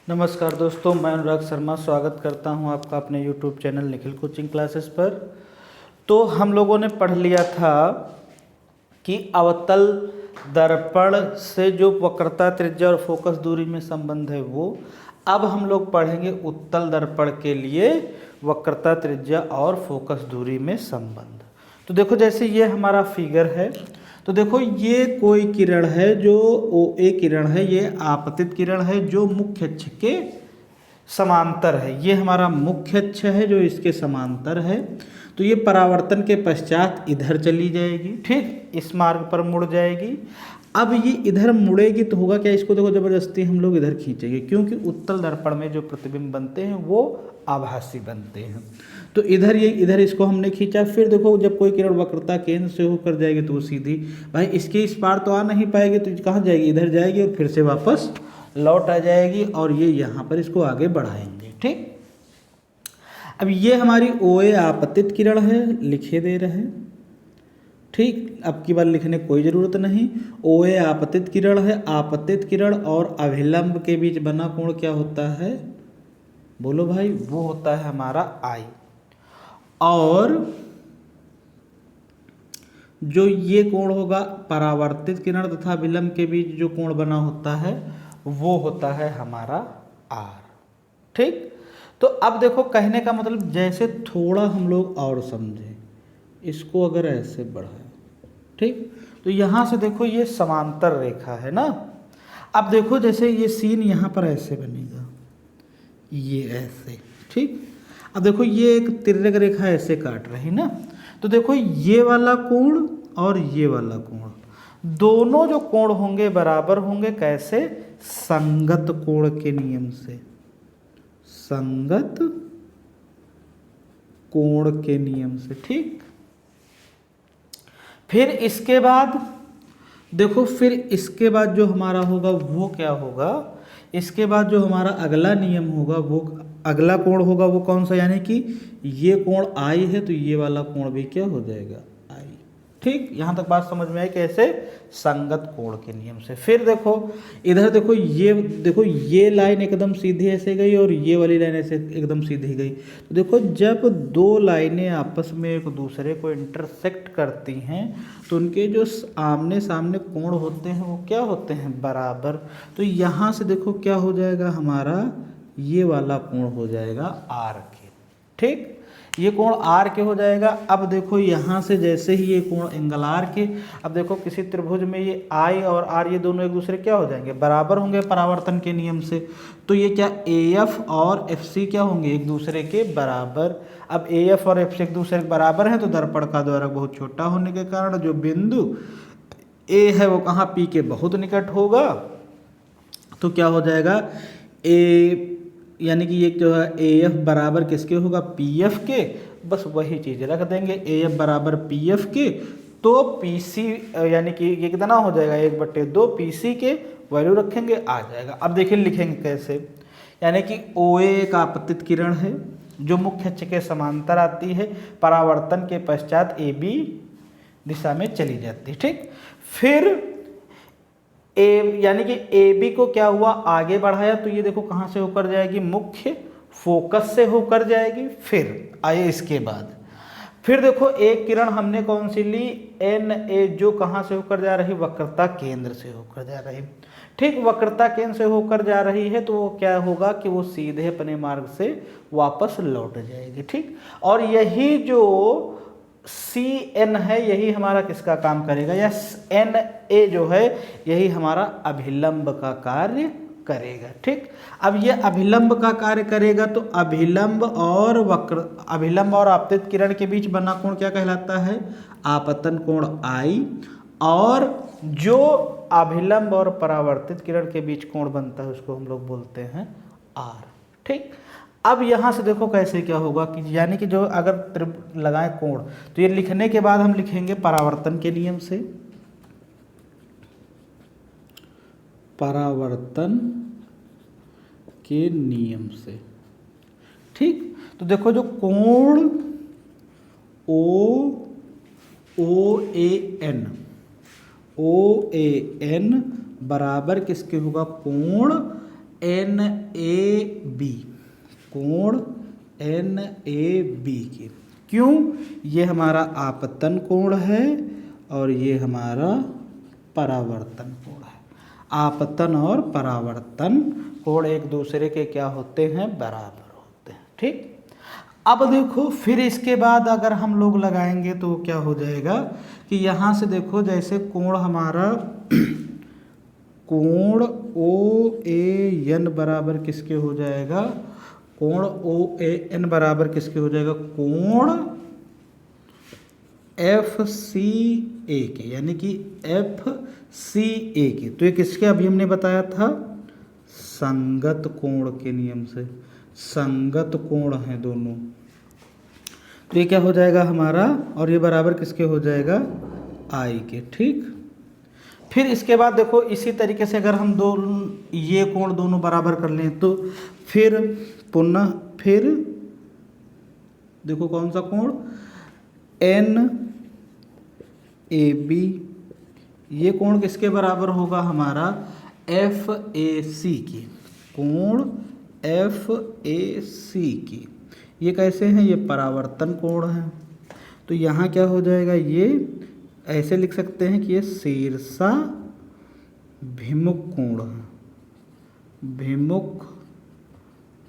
नमस्कार दोस्तों, मैं अनुराग शर्मा स्वागत करता हूं आपका अपने YouTube channel Nikhil coaching classes पर। तो हम लोगों ने पढ़ लिया था कि अवतल दर्पण से जो वक्रता, त्रिज्या और फोकस दूरी में संबंध है वो। अब हम लोग पढ़ेंगे उत्तल दर्पण के लिए वक्रता, त्रिज्या और फोकस दूरी में संबंध। तो देखो, जैसे ये हमारा फिगर है, तो देखो ये कोई किरण है जो OA किरण है, ये आपतित किरण है जो मुख्य अक्ष के समांतर है। ये हमारा मुख्य अक्ष है जो इसके समांतर है। तो ये परावर्तन के पश्चात इधर चली जाएगी, ठीक, इस मार्ग पर मुड़ जाएगी। अब ये इधर मुड़ेगी तो होगा क्या, इसको देखो जबरदस्ती हम लोग इधर खींचेंगे, क्योंकि उत्तल दर्पण में जो प्रतिबिंब बनते हैं वो आभासी बनते हैं। तो इधर ये इधर इसको हमने खींचा। फिर देखो, जब कोई किरण वक्रता केंद्र से होकर जाएगी तो वो सीधी, भाई इसके इस पार तो आ नहीं पाएगी, तो कहाँ जाएगी, इधर जाएगी और फिर से वापस लौट आ जाएगी और ये यहाँ पर इसको आगे बढ़ाएंगे, ठीक। अब ये हमारी OA आपतित किरण है, लिखे दे रहे हैं, ठीक। अब की बार लिखने की कोई ज़रूरत नहीं। OA आपतित किरण है। आपतित किरण और अभिलंब के बीच बना कोण क्या होता है, बोलो भाई, वो होता है हमारा I। और जो ये कोण होगा परावर्तित किरण तथा विलंब के बीच जो कोण बना होता है वो होता है हमारा R, ठीक। तो अब देखो, कहने का मतलब, जैसे थोड़ा हम लोग और समझें, इसको अगर ऐसे बढ़ाएं, ठीक, तो यहाँ से देखो ये समांतर रेखा है ना। अब देखो, जैसे ये सीन यहाँ पर ऐसे बनेगा, ये ऐसे, ठीक। अब देखो ये एक तिर्यक रेखा ऐसे काट रही ना, तो देखो ये वाला कोण और ये वाला कोण, दोनों जो कोण होंगे बराबर होंगे। कैसे, संगत कोण के नियम से, संगत कोण के नियम से, ठीक। फिर इसके बाद देखो, फिर इसके बाद जो हमारा होगा वो क्या होगा, इसके बाद जो हमारा अगला नियम होगा, वो अगला कोण होगा वो कौन सा, यानी कि ये कोण I है तो ये वाला कोण भी क्या हो जाएगा, I, ठीक। यहाँ तक बात समझ में आई, कैसे, संगत कोण के नियम से। फिर देखो इधर देखो, ये लाइन एकदम सीधी ऐसे गई और ये वाली लाइन ऐसे एकदम सीधी गई। तो देखो, जब दो लाइनें आपस में एक दूसरे को इंटरसेक्ट करती हैं तो उनके जो आमने सामने कोण होते हैं वो क्या होते हैं, बराबर। तो यहाँ से देखो क्या हो जाएगा, हमारा ये वाला कोण हो जाएगा R के, ठीक, ये कोण R के हो जाएगा। अब देखो यहाँ से जैसे ही ये कोण एंगल R के, अब देखो किसी त्रिभुज में ये I और R ये दोनों एक दूसरे क्या हो जाएंगे, बराबर होंगे परावर्तन के नियम से। तो ये क्या, AF और FC क्या होंगे, एक दूसरे के बराबर। अब AF और FC एक दूसरे के बराबर हैं तो दर्पण का द्वारक बहुत छोटा होने के कारण जो बिंदु A है वो कहाँ, P के बहुत निकट होगा। तो क्या हो जाएगा, A यानी कि ये जो है AF बराबर किसके होगा, PF के। बस वही चीज़ रख देंगे, AF बराबर PF के, तो PC यानी कि ये कितना हो जाएगा, 1/2 PC के वैल्यू रखेंगे, आ जाएगा। अब देखिए लिखेंगे कैसे, यानी कि OA एक आपतित किरण है जो मुख्य अक्ष के समांतर आती है, परावर्तन के पश्चात AB दिशा में चली जाती है, ठीक। फिर यानी कि AB को क्या हुआ, आगे बढ़ाया, तो ये देखो कहाँ से होकर जाएगी, मुख्य फोकस से होकर जाएगी। फिर आए इसके बाद, फिर देखो एक किरण हमने कौन सी ली, NA, जो कहाँ से होकर जा रही, वक्रता केंद्र से होकर जा रही, ठीक। वक्रता केंद्र से होकर जा रही है तो वो क्या होगा कि वो सीधे अपने मार्ग से वापस लौट जाएगी, ठीक। और यही जो CN है यही हमारा किसका काम करेगा, या NA जो है यही हमारा अभिलंब का कार्य करेगा, ठीक। अब ये अभिलंब का कार्य करेगा तो अभिलंब और आपतित किरण के बीच बना कोण क्या कहलाता है, आपतन कोण I। और जो अभिलंब और परावर्तित किरण के बीच कोण बनता है उसको हम लोग बोलते हैं R, ठीक। अब यहाँ से देखो कैसे क्या होगा कि, यानी कि जो अगर लगाएं कोण, तो ये लिखने के बाद हम लिखेंगे परावर्तन के नियम से, परावर्तन के नियम से, ठीक। तो देखो जो कोण OAN बराबर किसके होगा, कोण NAB, कोण NAB की। क्यों? ये हमारा आपतन कोण है और ये हमारा परावर्तन कोण है। आपतन और परावर्तन कोण एक दूसरे के क्या होते हैं? बराबर होते हैं। ठीक। अब देखो फिर इसके बाद अगर हम लोग लगाएंगे तो क्या हो जाएगा कि यहाँ से देखो जैसे कोण हमारा कोण OAN बराबर किसके हो जाएगा? कोण OAN बराबर किसके हो जाएगा? कोण FCA के, यानी कि FCA के। तो ये किसके अभी हमने बताया था? संगत कोण के नियम से। संगत कोण हैं दोनों, तो ये क्या हो जाएगा हमारा? और ये बराबर किसके हो जाएगा? I के। ठीक। फिर इसके बाद देखो इसी तरीके से अगर हम ये कोण दोनों बराबर कर लें तो फिर पुनः फिर देखो कौन सा कोण? NAB, ये कोण किसके बराबर होगा हमारा? FAC की। कोण FAC की। ये कैसे हैं? ये परावर्तन कोण है। तो यहाँ क्या हो जाएगा? ये ऐसे लिख सकते हैं कि ये शीर्षा भिमुख कोण है, भिमुख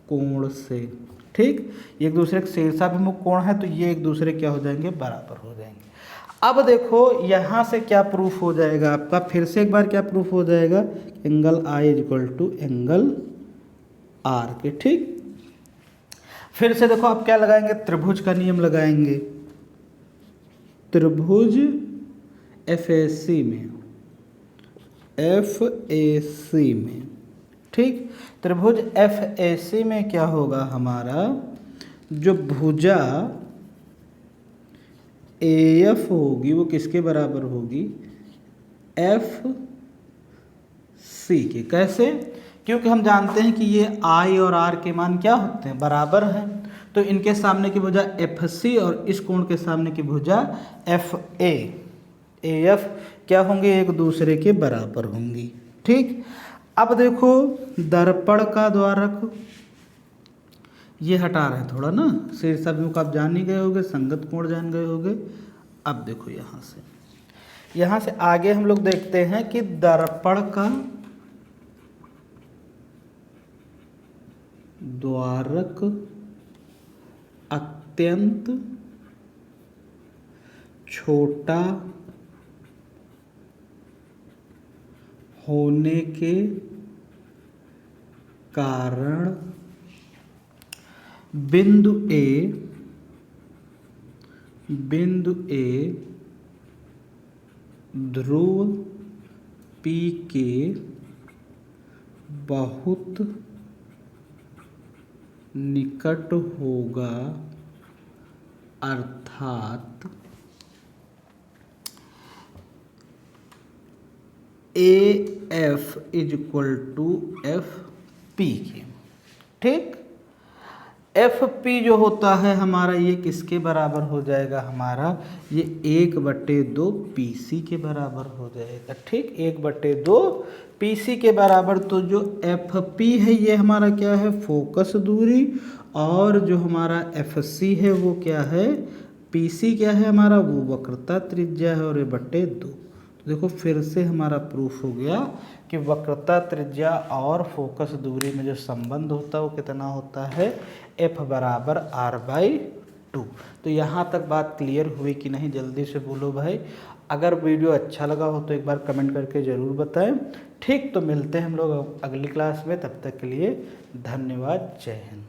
कोण से। ठीक। एक दूसरे के शीर्षाभिमुख कोण है तो ये एक दूसरे क्या हो जाएंगे? बराबर हो जाएंगे। अब देखो यहाँ से क्या प्रूफ हो जाएगा आपका? फिर से एक बार क्या प्रूफ हो जाएगा? Angle I equal to angle R के। ठीक। फिर से देखो आप क्या लगाएंगे? त्रिभुज का नियम लगाएंगे। त्रिभुज FAC में, FAC में। ठीक। त्रिभुज FAC में क्या होगा हमारा? जो भुजा AF होगी वो किसके बराबर होगी? FC के। कैसे? क्योंकि हम जानते हैं कि ये I और R के मान क्या होते हैं? बराबर हैं। तो इनके सामने की भुजा FC और इस कोण के सामने की भुजा FA, AF क्या होंगे? एक दूसरे के बराबर होंगी। ठीक। अब देखो दर्पण का द्वारक ये हटा रहे हैं थोड़ा ना, शीर्षाभिमुख आप जान ही गए होगे, संगत कोण जान गए होगे। अब देखो यहाँ से आगे हम लोग देखते हैं कि दर्पण का द्वारक अत्यंत छोटा होने के कारण बिंदु A ध्रुव P के बहुत निकट होगा, अर्थात AF is equal to FP के। ठीक। FP जो होता है हमारा ये किसके बराबर हो जाएगा हमारा? ये 1/2 PC के बराबर हो जाएगा। ठीक। 1/2 PC के बराबर। तो जो FP है ये हमारा क्या है? फोकस दूरी। और जो हमारा FC है वो क्या है? PC क्या है हमारा? वो वक्रता त्रिज्या है और ये 2/2। तो देखो फिर से हमारा प्रूफ हो गया कि वक्रता त्रिज्या और फोकस दूरी में जो संबंध होता है वो कितना होता है? F बराबर R/2। तो यहाँ तक बात क्लियर हुई कि नहीं? जल्दी से बोलो भाई। अगर वीडियो अच्छा लगा हो तो एक बार कमेंट करके ज़रूर बताएं। ठीक। तो मिलते हैं हम लोग अगली क्लास में, तब तक के लिए धन्यवाद। जय हिंद।